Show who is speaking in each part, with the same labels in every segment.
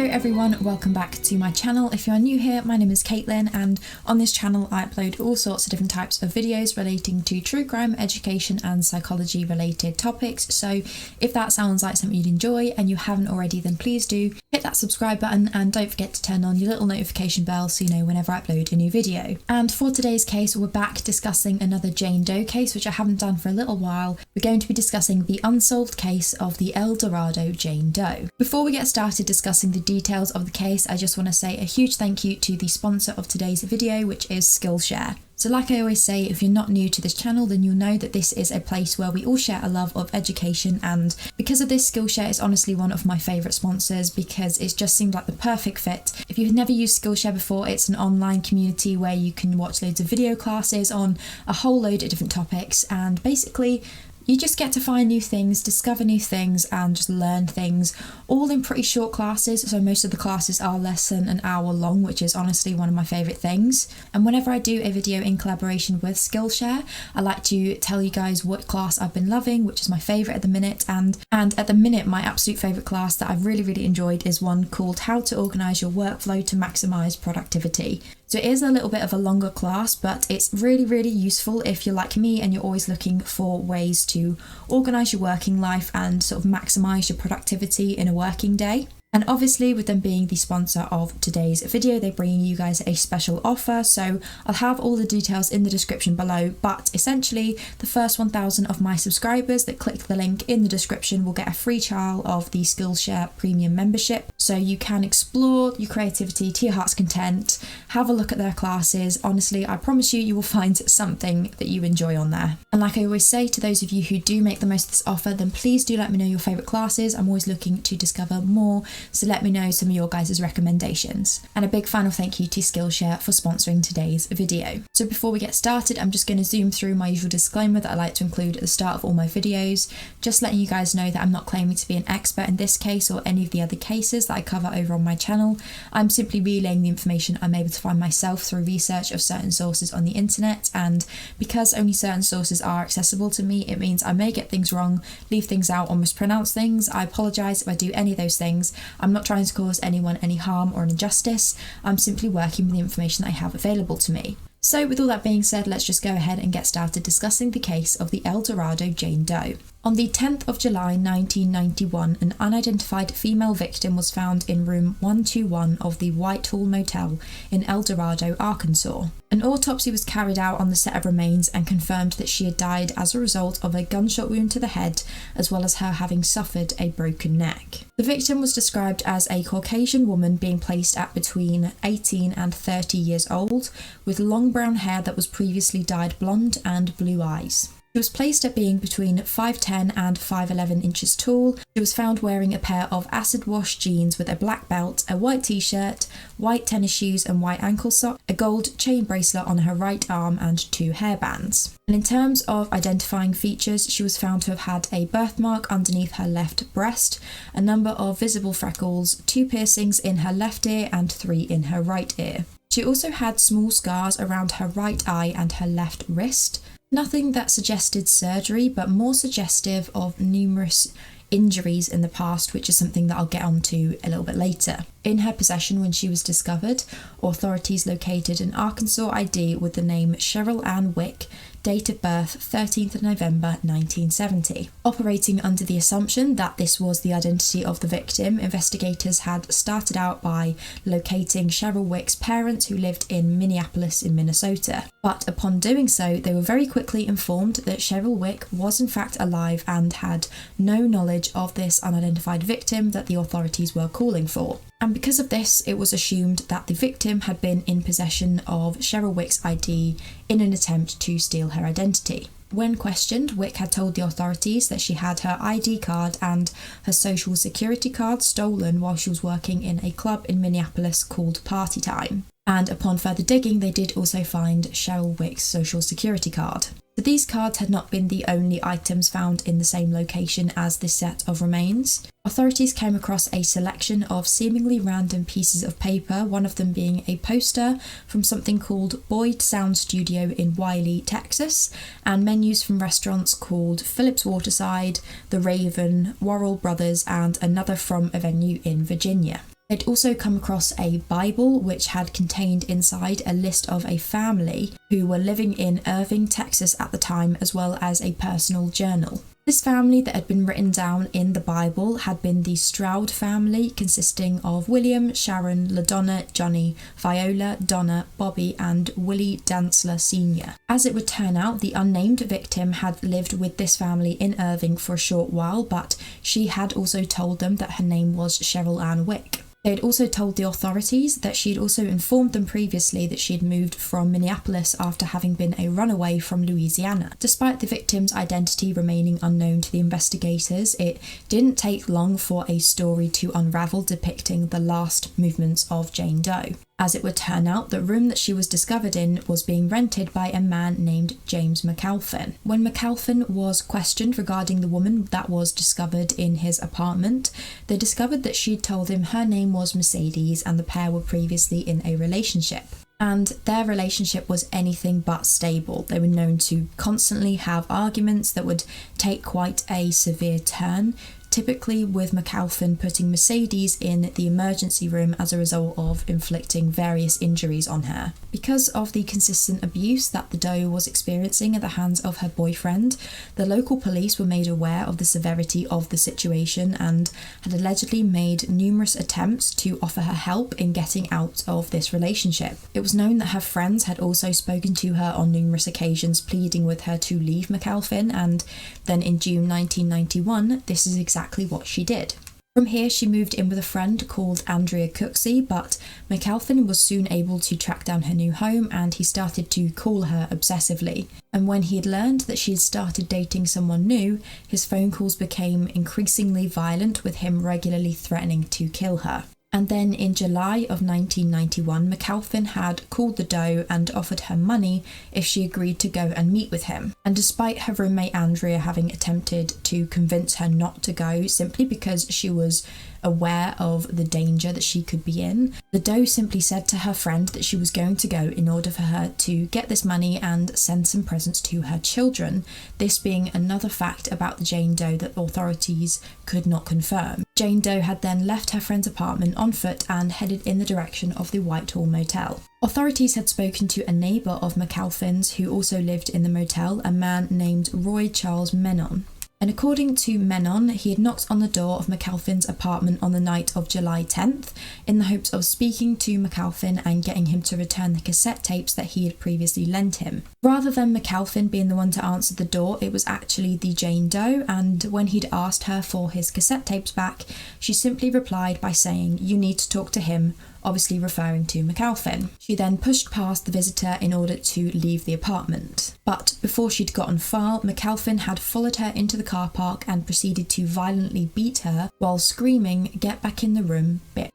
Speaker 1: Hello everyone, welcome back to my channel. If you are new here, my name is Caitlin, and on this channel I upload all sorts of different types of videos relating to true crime, education and psychology related topics. So if that sounds like something you'd enjoy and you haven't already, then please do hit that subscribe button and don't forget to turn on your little notification bell so you know whenever I upload a new video. And for today's case, we're back discussing another Jane Doe case, which I haven't done for a little while. We're going to be discussing the unsolved case of the El Dorado Jane Doe. Before we get started discussing the details of the case, I just want to say a huge thank you to the sponsor of today's video, which is Skillshare. So like I always say, if you're not new to this channel, then you'll know that this is a place where we all share a love of education, and because of this, Skillshare is honestly one of my favourite sponsors because it just seemed like the perfect fit. If you've never used Skillshare before, it's an online community where you can watch loads of video classes on a whole load of different topics, and basically you just get to find new things, discover new things and just learn things, all in pretty short classes. So most of the classes are less than an hour long, which is honestly one of my favourite things. And whenever I do a video in collaboration with Skillshare, I like to tell you guys what class I've been loving, which is my favourite at the minute. And at the minute, my absolute favourite class that I've really enjoyed is one called How to Organise Your Workflow to Maximise Productivity. So it is a little bit of a longer class, but it's really useful if you're like me and you're always looking for ways to organise your working life and sort of maximise your productivity in a working day. And obviously with them being the sponsor of today's video, they're bringing you guys a special offer, so I'll have all the details in the description below, but essentially the first 1,000 of my subscribers that click the link in the description will get a free trial of the Skillshare premium membership, so you can explore your creativity to your heart's content, have a look at their classes. Honestly, I promise you will find something that you enjoy on there. And like I always say to those of you who do make the most of this offer, then please do let me know your favourite classes. I'm always looking to discover more, so let me know some of your guys' recommendations. And a big final thank you to Skillshare for sponsoring today's video. So before we get started, I'm just going to zoom through my usual disclaimer that I like to include at the start of all my videos, just letting you guys know that I'm not claiming to be an expert in this case or any of the other cases that I cover over on my channel. I'm simply relaying the information I'm able to find myself through research of certain sources on the internet, and because only certain sources are accessible to me, it means I may get things wrong, leave things out or mispronounce things. I apologise if I do any of those things. I'm not trying to cause anyone any harm or an injustice. I'm simply working with the information that I have available to me. So with all that being said, let's just go ahead and get started discussing the case of the El Dorado Jane Doe. On the 10th of July 1991, an unidentified female victim was found in room 121 of the Whitehall Motel in El Dorado, Arkansas. An autopsy was carried out on the set of remains and confirmed that she had died as a result of a gunshot wound to the head, as well as her having suffered a broken neck. The victim was described as a Caucasian woman being placed at between 18 and 30 years old, with long brown hair that was previously dyed blonde and blue eyes. She was placed at being between 5'10 and 5'11 inches tall. She was found wearing a pair of acid wash jeans with a black belt, a white t-shirt, white tennis shoes and white ankle socks, a gold chain bracelet on her right arm and 2 hairbands. And in terms of identifying features, she was found to have had a birthmark underneath her left breast, a number of visible freckles, 2 piercings in her left ear and 3 in her right ear. She also had small scars around her right eye and her left wrist. Nothing that suggested surgery, but more suggestive of numerous injuries in the past, which is something that I'll get onto a little bit later. In her possession when she was discovered, authorities located an Arkansas ID with the name Cheryl Ann Wick, date of birth 13th of November 1970. Operating under the assumption that this was the identity of the victim, investigators had started out by locating Cheryl Wick's parents who lived in Minneapolis in Minnesota. But upon doing so, they were very quickly informed that Cheryl Wick was in fact alive and had no knowledge of this unidentified victim that the authorities were calling for. And because of this, it was assumed that the victim had been in possession of Cheryl Wick's ID in an attempt to steal her identity. When questioned, Wick had told the authorities that she had her ID card and her social security card stolen while she was working in a club in Minneapolis called Party Time. And upon further digging, they did also find Cheryl Wick's social security card. But these cards had not been the only items found in the same location as this set of remains. Authorities came across a selection of seemingly random pieces of paper, one of them being a poster from something called Boyd Sound Studio in Wiley, Texas, and menus from restaurants called Phillips Waterside, The Raven, Worrell Brothers, and another from a venue in Virginia. They'd also come across a Bible which had contained inside a list of a family who were living in Irving, Texas at the time, as well as a personal journal. This family that had been written down in the Bible had been the Stroud family, consisting of William, Sharon, LaDonna, Johnny, Viola, Donna, Bobby, and Willie Dantzler Sr. As it would turn out, the unnamed victim had lived with this family in Irving for a short while, but she had also told them that her name was Cheryl Ann Wick. They had also told the authorities that she had also informed them previously that she had moved from Minneapolis after having been a runaway from Louisiana. Despite the victim's identity remaining unknown to the investigators, it didn't take long for a story to unravel depicting the last movements of Jane Doe. As it would turn out, the room that she was discovered in was being rented by a man named James McAlinn. When McAlinn was questioned regarding the woman that was discovered in his apartment, they discovered that she'd told him her name was Mercedes and the pair were previously in a relationship. And their relationship was anything but stable. They were known to constantly have arguments that would take quite a severe turn, typically with McAlinn putting Mercedes in the emergency room as a result of inflicting various injuries on her. Because of the consistent abuse that the Doe was experiencing at the hands of her boyfriend, the local police were made aware of the severity of the situation and had allegedly made numerous attempts to offer her help in getting out of this relationship. It was known that her friends had also spoken to her on numerous occasions, pleading with her to leave McAlinn, and then in June 1991, this is exactly what she did. From here, she moved in with a friend called Andrea Cooksey, but McAlinn was soon able to track down her new home and he started to call her obsessively. And when he had learned that she had started dating someone new, his phone calls became increasingly violent, with him regularly threatening to kill her. And then in July of 1991, McAlinn had called the Doe and offered her money if she agreed to go and meet with him. And despite her roommate Andrea having attempted to convince her not to go simply because she was aware of the danger that she could be in, the Doe simply said to her friend that she was going to go in order for her to get this money and send some presents to her children, this being another fact about the Jane Doe that authorities could not confirm. Jane Doe had then left her friend's apartment on foot and headed in the direction of the Whitehall Motel. Authorities had spoken to a neighbour of McAlinn's who also lived in the motel, a man named Roy Charles Menon. And according to Menon, he had knocked on the door of McAlinn's apartment on the night of July 10th in the hopes of speaking to McAlinn and getting him to return the cassette tapes that he had previously lent him. Rather than McAlinn being the one to answer the door, it was actually the Jane Doe, and when he'd asked her for his cassette tapes back, she simply replied by saying, "You need to talk to him," obviously referring to McAlinn. She then pushed past the visitor in order to leave the apartment. But before she'd gotten far, McAlinn had followed her into the car park and proceeded to violently beat her while screaming, "Get back in the room, bitch."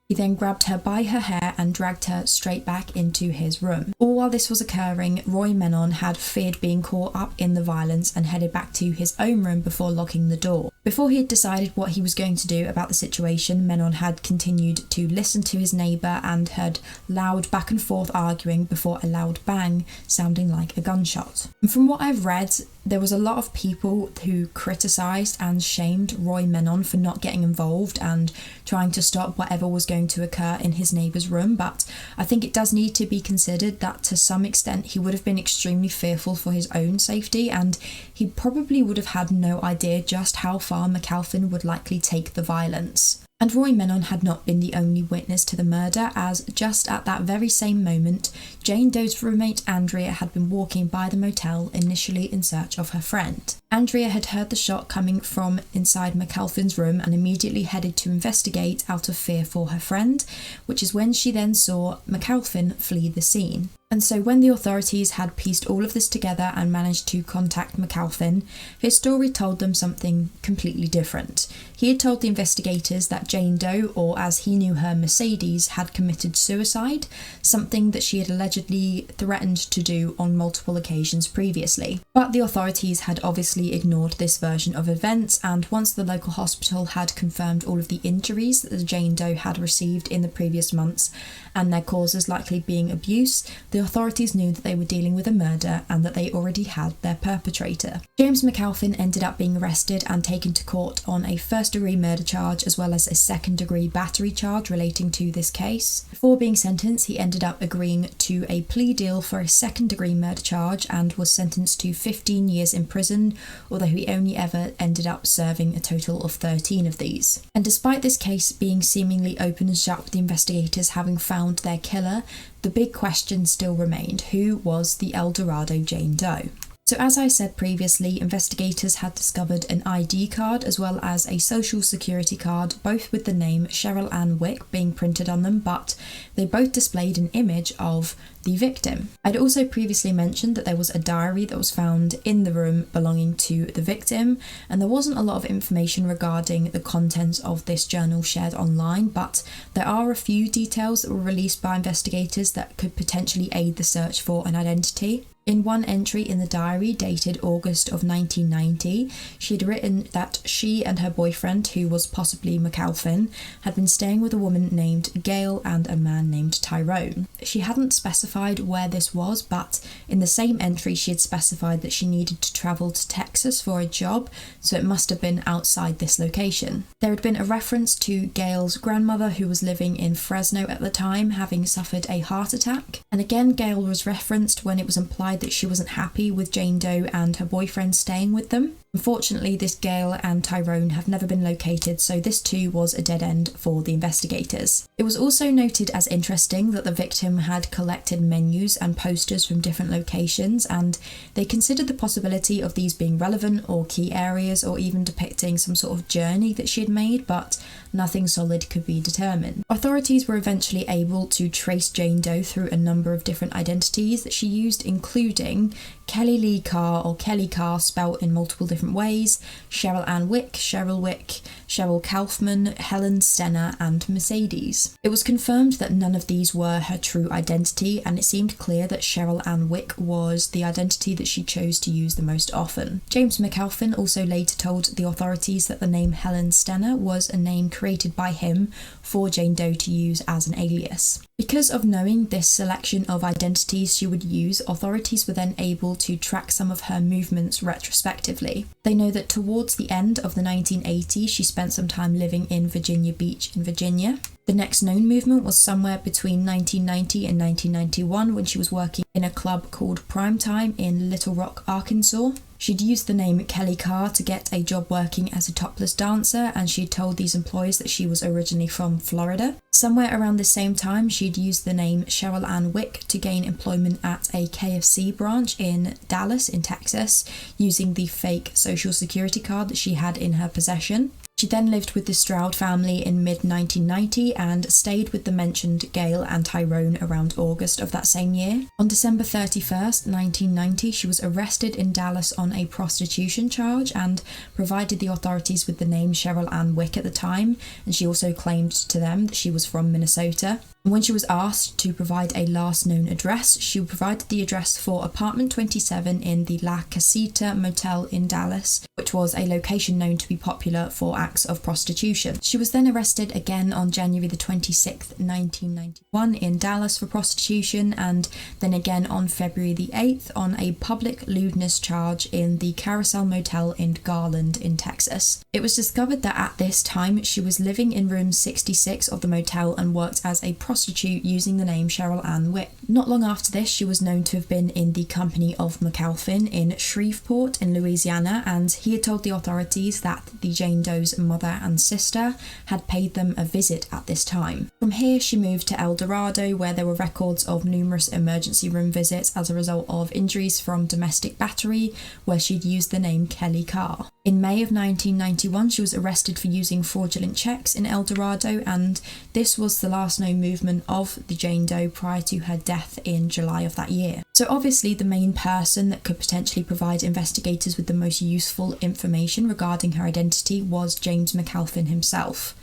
Speaker 1: He then grabbed her by her hair and dragged her straight back into his room. All while this was occurring, Roy Menon had feared being caught up in the violence and headed back to his own room before locking the door. Before he had decided what he was going to do about the situation, Menon had continued to listen to his neighbour and heard loud back and forth arguing before a loud bang sounding like a gunshot. And from what I've read, there was a lot of people who criticised and shamed Roy Menon for not getting involved and trying to stop whatever was going to occur in his neighbour's room, but I think it does need to be considered that to some extent he would have been extremely fearful for his own safety, and he probably would have had no idea just how far McAlinn would likely take the violence. And Roy Menon had not been the only witness to the murder, as just at that very same moment, Jane Doe's roommate Andrea had been walking by the motel, initially in search of her friend. Andrea had heard the shot coming from inside McAlinn's room and immediately headed to investigate out of fear for her friend, which is when she then saw McAlinn flee the scene. And so when the authorities had pieced all of this together and managed to contact McAlinn, his story told them something completely different. He had told the investigators that Jane Doe, or as he knew her, Mercedes, had committed suicide, something that she had allegedly threatened to do on multiple occasions previously. But the authorities had obviously ignored this version of events, and once the local hospital had confirmed all of the injuries that the Jane Doe had received in the previous months, and their causes likely being abuse, the the authorities knew that they were dealing with a murder and that they already had their perpetrator. James McAlinn ended up being arrested and taken to court on a first-degree murder charge as well as a second-degree battery charge relating to this case. Before being sentenced, he ended up agreeing to a plea deal for a second-degree murder charge and was sentenced to 15 years in prison, although he only ever ended up serving a total of 13 of these. And despite this case being seemingly open and shut with the investigators having found their killer, the big question still remained: who was the El Dorado Jane Doe? So as I said previously, investigators had discovered an ID card as well as a social security card, both with the name Cheryl Ann Wick being printed on them, but they both displayed an image of the victim. I'd also previously mentioned that there was a diary that was found in the room belonging to the victim, and there wasn't a lot of information regarding the contents of this journal shared online, but there are a few details that were released by investigators that could potentially aid the search for an identity. In one entry in the diary dated August of 1990, she had written that she and her boyfriend, who was possibly McAlinn, had been staying with a woman named Gail and a man named Tyrone. She hadn't specified where this was, but in the same entry she had specified that she needed to travel to Texas for a job, so it must have been outside this location. There had been a reference to Gail's grandmother, who was living in Fresno at the time, having suffered a heart attack, and again Gail was referenced when it was implied that she wasn't happy with Jane Doe and her boyfriend staying with them. Unfortunately, this Gail and Tyrone have never been located, so this too was a dead end for the investigators. It was also noted as interesting that the victim had collected menus and posters from different locations, and they considered the possibility of these being relevant or key areas or even depicting some sort of journey that she had made, but nothing solid could be determined. Authorities were eventually able to trace Jane Doe through a number of different identities that she used, including Kelly Lee Carr, or Kelly Carr spelt in multiple different ways, Cheryl Ann Wick, Cheryl Wick, Cheryl Kaufman, Helen Stenner, and Mercedes. It was confirmed that none of these were her true identity, and it seemed clear that Cheryl Ann Wick was the identity that she chose to use the most often. James McAlinn also later told the authorities that the name Helen Stenner was a name created by him for Jane Doe to use as an alias. Because of knowing this selection of identities she would use, authorities were then able to track some of her movements retrospectively. They know that towards the end of the 1980s, she spent some time living in Virginia Beach in Virginia. The next known movement was somewhere between 1990 and 1991 when she was working in a club called Primetime in Little Rock, Arkansas. She'd used the name Kelly Carr to get a job working as a topless dancer, and she'd told these employers that she was originally from Florida. Somewhere around the same time, she'd used the name Cheryl Ann Wick to gain employment at a KFC branch in Dallas in Texas, using the fake social security card that she had in her possession. She then lived with the Stroud family in mid-1990 and stayed with the mentioned Gail and Tyrone around August of that same year. On December 31st, 1990, she was arrested in Dallas on a prostitution charge and provided the authorities with the name Cheryl Ann Wick at the time, and she also claimed to them that she was from Minnesota. When she was asked to provide a last known address, she provided the address for apartment 27 in the La Casita Motel in Dallas, which was a location known to be popular for acts of prostitution. She was then arrested again on January the 26th, 1991 in Dallas for prostitution, and then again on February the 8th on a public lewdness charge in the Carousel Motel in Garland in Texas. It was discovered that at this time she was living in room 66 of the motel and worked as a prostitute using the name Cheryl Ann Wick. Not long after this, she was known to have been in the company of McAlinn in Shreveport in Louisiana, and he had told the authorities that the Jane Doe's mother and sister had paid them a visit at this time. From here, she moved to El Dorado, where there were records of numerous emergency room visits as a result of injuries from domestic battery, where she'd used the name Kelly Carr. In May of 1991, she was arrested for using fraudulent checks in El Dorado, and this was the last known movement of the Jane Doe prior to her death in July of that year. So obviously the main person that could potentially provide investigators with the most useful information regarding her identity was James McAlinn himself.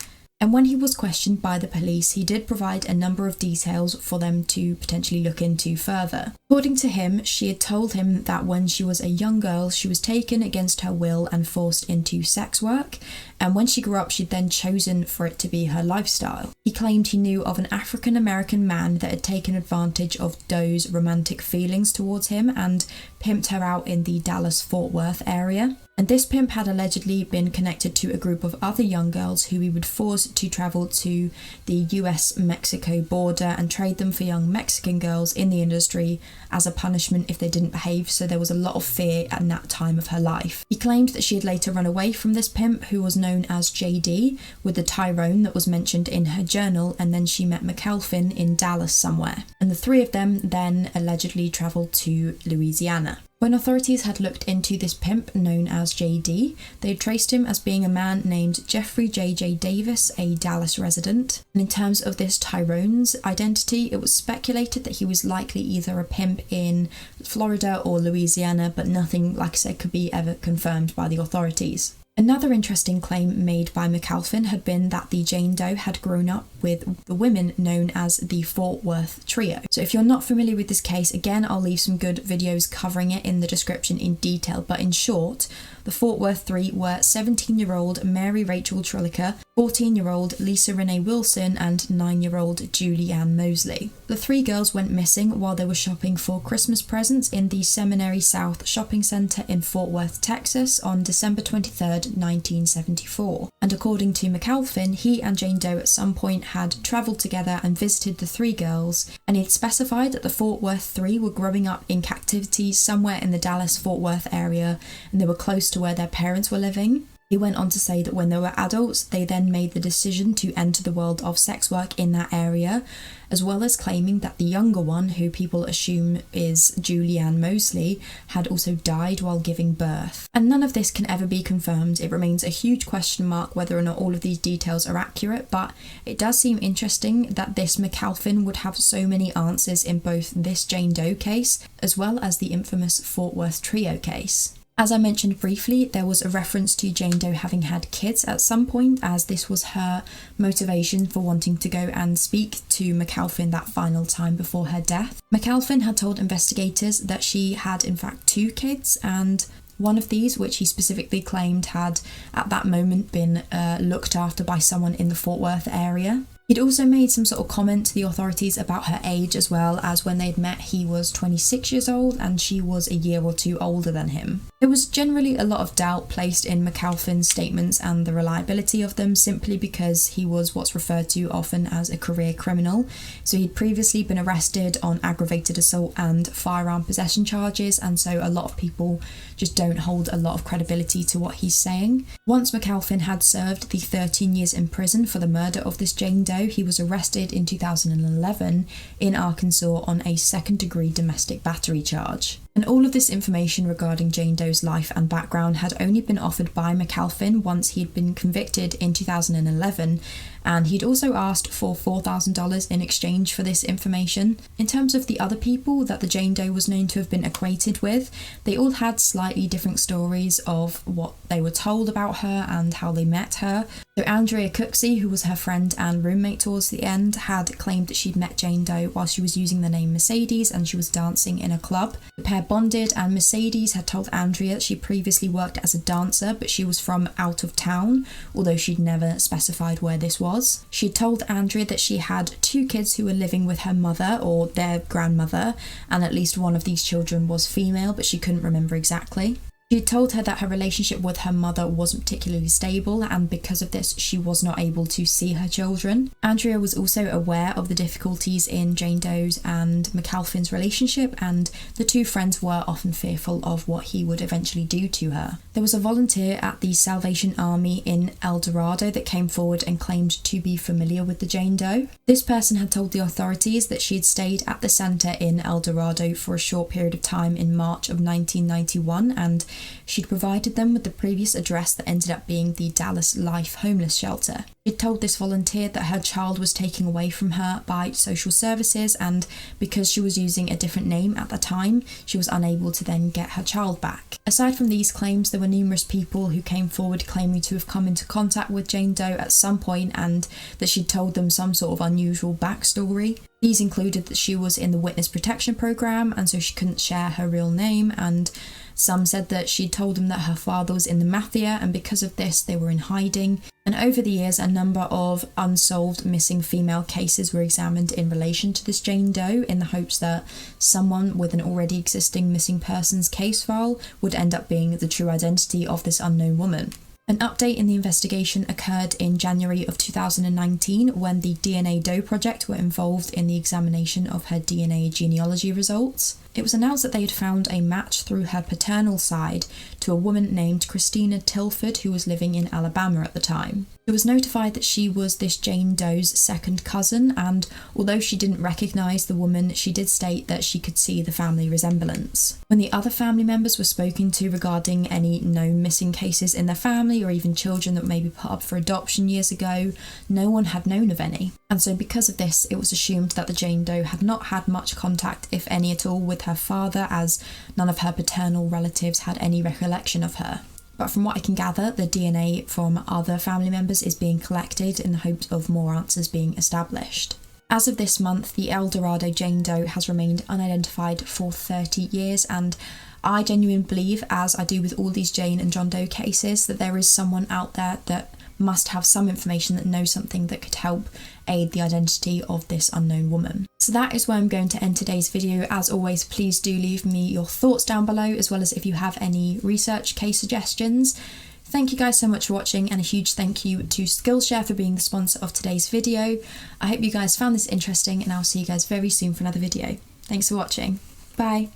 Speaker 1: And when he was questioned by the police, he did provide a number of details for them to potentially look into further. According to him, she had told him that when she was a young girl, she was taken against her will and forced into sex work, and when she grew up, she'd then chosen for it to be her lifestyle. He claimed he knew of an African American man that had taken advantage of Doe's romantic feelings towards him and pimped her out in the Dallas-Fort Worth area. And this pimp had allegedly been connected to a group of other young girls who he would force to travel to the US-Mexico border and trade them for young Mexican girls in the industry as a punishment if they didn't behave, so there was a lot of fear at that time of her life. He claimed that she had later run away from this pimp, who was known as JD, with the Tyrone that was mentioned in her journal, and then she met McAlinn in Dallas somewhere. And the three of them then allegedly travelled to Louisiana. When authorities had looked into this pimp known as JD, they had traced him as being a man named Jeffrey J.J. Davis, a Dallas resident. And in terms of this Tyrone's identity, it was speculated that he was likely either a pimp in Florida or Louisiana, but nothing, like I said, could be ever confirmed by the authorities. Another interesting claim made by McAlinn had been that the Jane Doe had grown up with the women known as the Fort Worth Trio. So if you're not familiar with this case, again, I'll leave some good videos covering it in the description in detail, but in short, the Fort Worth Three were 17-year-old Mary Rachel Trullicker, 14-year-old Lisa Renee Wilson, and 9-year-old Julianne Mosley. The three girls went missing while they were shopping for Christmas presents in the Seminary South Shopping Center in Fort Worth, Texas on December 23rd, 1974. And according to McAlinn, he and Jane Doe at some point had travelled together and visited the three girls, and he had specified that the Fort Worth Three were growing up in captivity somewhere in the Dallas-Fort Worth area, and they were close to where their parents were living. He went on to say that when they were adults, they then made the decision to enter the world of sex work in that area, as well as claiming that the younger one, who people assume is Julianne Mosley, had also died while giving birth. And none of this can ever be confirmed. It remains a huge question mark whether or not all of these details are accurate, but it does seem interesting that this McAlinn would have so many answers in both this Jane Doe case, as well as the infamous Fort Worth Trio case. As I mentioned briefly, there was a reference to Jane Doe having had kids at some point, as this was her motivation for wanting to go and speak to McAlinn that final time before her death. McAlinn had told investigators that she had in fact 2 kids, and one of these, which he specifically claimed had at that moment been looked after by someone in the Fort Worth area. He'd also made some sort of comment to the authorities about her age, as well as when they'd met he was 26 years old and she was a year or two older than him. There was generally a lot of doubt placed in McAlinn's statements and the reliability of them, simply because he was what's referred to often as a career criminal. So he'd previously been arrested on aggravated assault and firearm possession charges, and so a lot of people just don't hold a lot of credibility to what he's saying. Once McAlinn had served the 13 years in prison for the murder of this Jane Doe, he was arrested in 2011 in Arkansas on a second-degree domestic battery charge. And all of this information regarding Jane Doe's life and background had only been offered by McAlinn once he had been convicted in 2011, and he'd also asked for $4,000 in exchange for this information. In terms of the other people that the Jane Doe was known to have been acquainted with, they all had slightly different stories of what they were told about her and how they met her. So Andrea Cooksey, who was her friend and roommate towards the end, had claimed that she'd met Jane Doe while she was using the name Mercedes and she was dancing in a club. The pair bonded, and Mercedes had told Andrea that she previously worked as a dancer, but she was from out of town, although she'd never specified where this was. She'd told Andrea that she had 2 kids who were living with her mother, or their grandmother, and at least one of these children was female, but she couldn't remember exactly. She told her that her relationship with her mother wasn't particularly stable, and because of this she was not able to see her children. Andrea was also aware of the difficulties in Jane Doe's and McAlinn's relationship, and the 2 friends were often fearful of what he would eventually do to her. There was a volunteer at the Salvation Army in El Dorado that came forward and claimed to be familiar with the Jane Doe. This person had told the authorities that she had stayed at the centre in El Dorado for a short period of time in March of 1991, and she'd provided them with the previous address that ended up being the Dallas Life homeless shelter. She'd told this volunteer that her child was taken away from her by social services, and because she was using a different name at the time, she was unable to then get her child back. Aside from these claims, there were numerous people who came forward claiming to have come into contact with Jane Doe at some point and that she'd told them some sort of unusual backstory. These included that she was in the witness protection program and so she couldn't share her real name, and some said that she'd told them that her father was in the mafia and because of this they were in hiding. And over the years, a number of unsolved missing female cases were examined in relation to this Jane Doe in the hopes that someone with an already existing missing persons case file would end up being the true identity of this unknown woman. An update in the investigation occurred in January of 2019 when the DNA Doe Project were involved in the examination of her DNA genealogy results. It was announced that they had found a match through her paternal side to a woman named Christina Tilford who was living in Alabama at the time. It was notified that she was this Jane Doe's second cousin, and although she didn't recognise the woman, she did state that she could see the family resemblance. When the other family members were spoken to regarding any known missing cases in their family or even children that may be put up for adoption years ago, no one had known of any. And so because of this, it was assumed that the Jane Doe had not had much contact, if any at all, with her father, as none of her paternal relatives had any recollection of her. But from what I can gather, the DNA from other family members is being collected in the hopes of more answers being established. As of this month, the El Dorado Jane Doe has remained unidentified for 30 years, and I genuinely believe, as I do with all these Jane and John Doe cases, that there is someone out there that must have some information, that knows something that could help aid the identity of this unknown woman. So that is where I'm going to end today's video. As always, please do leave me your thoughts down below, as well as if you have any research case suggestions. Thank you guys so much for watching, and a huge thank you to Skillshare for being the sponsor of today's video. I hope you guys found this interesting, and I'll see you guys very soon for another video. Thanks for watching. Bye.